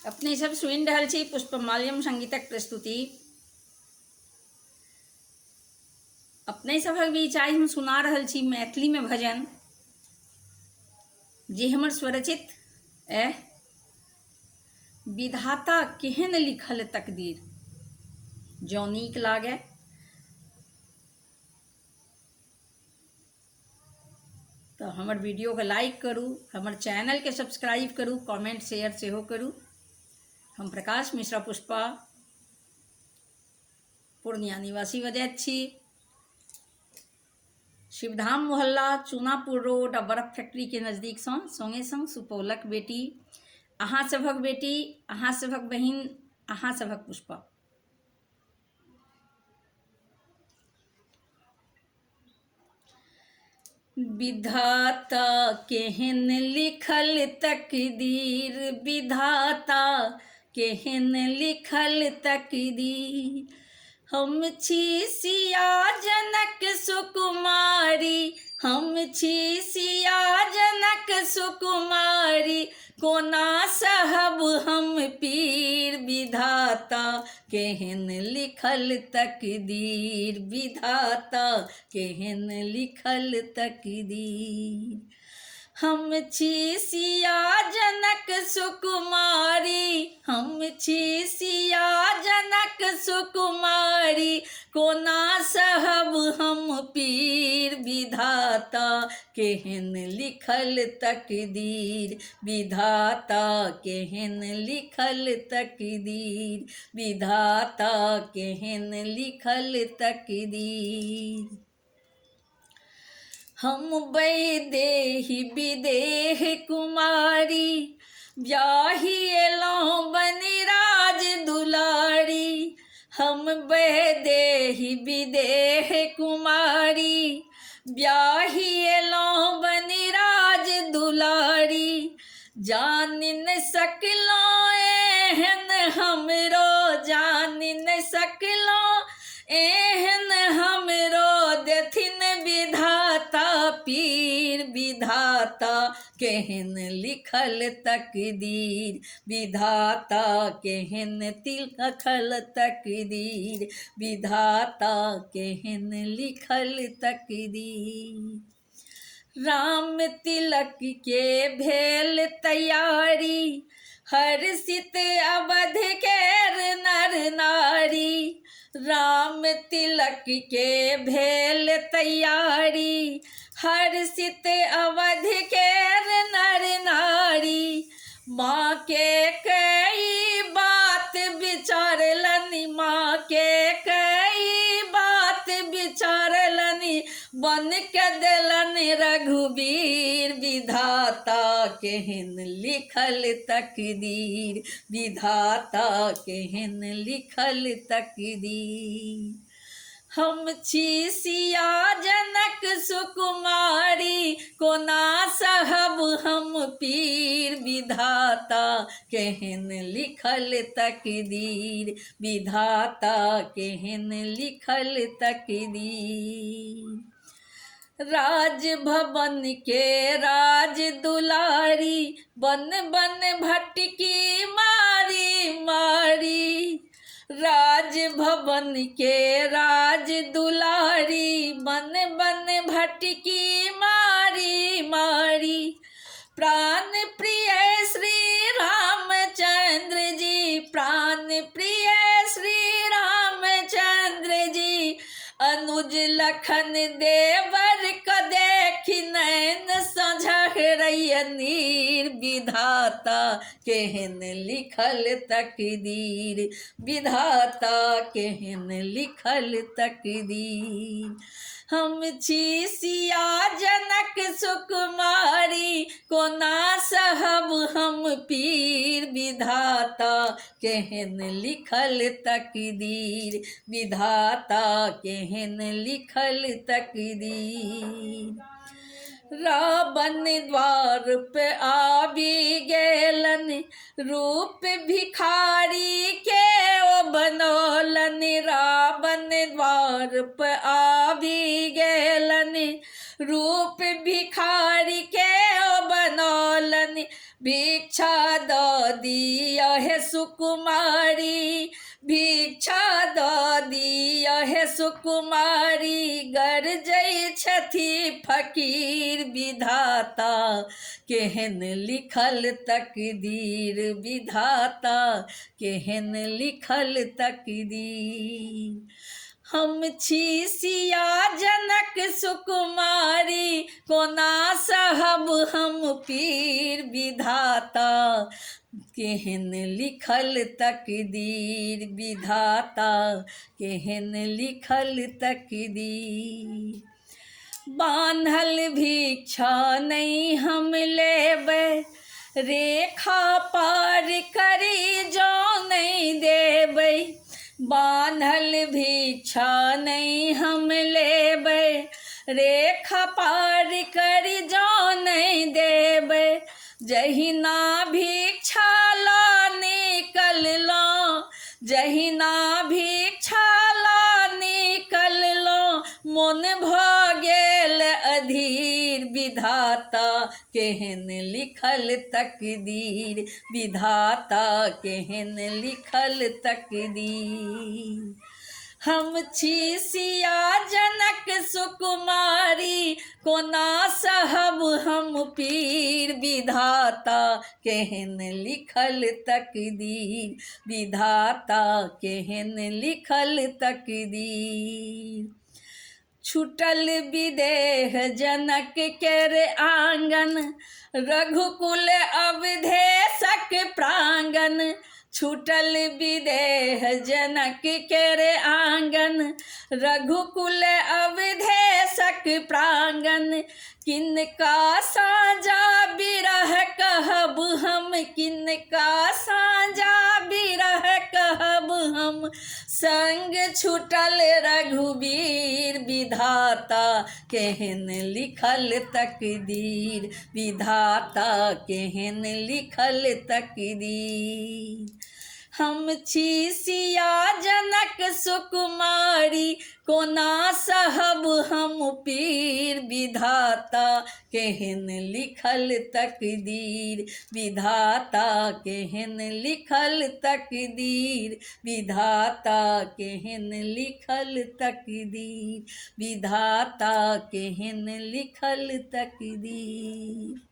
अपने सब सुनि रहल छी पुष्पमाल्यम संगीतक प्रस्तुति। अपने सभक बीच आइ हम सुना रहल छी मैथिली में भजन जे हमर स्वरचित विधाता केहन लिखल तकदीर। जँ नीक लागे तो हमर वीडियो के लाइक करू, हमर चैनल के सब्सक्राइब करू, कमेंट शेयर सेहो करू। हम प्रकाश मिश्रा पुष्पा पूर्णिया निवासी बजैत छी। शिवधाम मोहल्ला चूनापुर रोड आ बर्फ फैक्ट्री के नजदीक संगे संग सुपौलक बेटी, अहाँ सभक बेटी, अहाँ सभक बहिन, अहाँ सभक पुष्पा। विधाता केहन लिखल तकदीर, विधाता केहन लिखल तकदीर। हम छी सिया जनक सुकुमारी, हम छी सिया जनक सुकुमारी, कोना सहब हम पीर। विधाता केहन लिखल तकदीर, विधाता केहन लिखल तकदीर। हम छी सिया जनक सुकुमारी, हम छी सिया जनक सुकुमारी, कोना सहब हम पीर। विधाता केहन लिखल तकदीर, विधाता केहन लिखल तकदीर, विधाता केहन लिखल तकदीर। हम वैदेही विदेह कुमारी, ब्याही एलौं बनि राज दुलारी। हम वैदेही विदेह कुमारी, ब्याही एलौं बनि राज दुलारी। जान न सकलौं एहन हमरो, जान न सकलौं एहन हमरो, देथिन विधाता पीर। विधाता केहन लिखल तकदीर, विधाता केहन लिखल तकदीर, विधाता केहन लिखल तकदीर। राम तिलक के भेल तैयारी, हर्षित अवध केर नर नारी। राम तिलक के भेल तैयारी, हर्षित अवध केर नर नारी। माँ के कई बात विचारलनि, माँ के कई बात विचारलनि, बन के देलनि रघुवीर। विधाता केहन लिखल तकदीर, विधाता केहन लिखल तकदीर। हम छी सिया जनक सुकुमारी, कोना सहब हम पीर। विधाता केहन लिखल तकदीर, विधाता केहन लिखल तकदीर। राज भवन के राज दुलारी, बन बन भटकी मारी मारी। राज भवन के राज दुलारी, बन बन भटकी मारी मारी। प्राण प्रिय श्री रामचंद्र जी, प्राण प्रिय श्री रामचंद्र जी, अनुज लखन देवर क देखि नैन सझरैय नीर। विधाता केहन लिखल तकदीर, विधाता केहन लिखल तकदीर। हम छी सिया जनक सुकुमारी, कोना सहब हम पीर। विधाता केहन लिखल तकदीर, विधाता केहन लिखल तकदीर। रावण द्वार पे आबि गेलन, रूप भिखारी के ओ बनौलन। रावण द्वार पे आबि गेलन, रूप भिखारी के ओ बनौलन। भिक्षा दऽ दिअ हे सुकुमारी, भिक्षा दऽ दिअ हे सुकुमारी, गरजै छथि फकीर विधाता, केहन लिखल तकदीर विधाता, केहन लिखल तकदीर। हम छी सिया जनक सुकुमारी, कोना सहब हम पीर विधाता, केहन लिखल तकदीर विधाता, केहन लिखल तकदीर। बान्हल भिक्षा नहीं हम लेबै, रेखा पार करी जो नहीं देबै, बान्हल भिक्षा नहीं हम लेबै, रेखा पार करी जो नहीं देबै। जहिना भिक्षा लऽ निकललहुँ, जहिना भिक्षा लऽ निकललहुँ, मोन भऽ गेल अधीर विधाता, केहन लिखल तकदीर विधाता, केहन लिखल तकदीर। हम छी सिया जनक सुकुमारी, कोना सहब हम पीर विधाता, केहन लिखल तकदीर विधाता, केहन लिखल तकदीर। छुटल विदेह जनक केर आंगन, रघुकुल अवधेशक प्रांगण, छुटल विदेह जनक केर आंगन, रघुकुल अवधेशक प्रांगण। किनका साँझा बिरह कहब हम, किनका साँझा बिरह कहब हम, संग छुटल रघुबीर विधाता, केहन लिखल तकदीर विधाता, केहन लिखल तकदीर। हम छी सिया जनक सुकुमारी, कोना सहब हम पीर विधाता, केहन लिखल तकदीर विधाता, केहन लिखल तकदीर विधाता, केहन लिखल तकदीर विधाता, केहन लिखल तकदीर।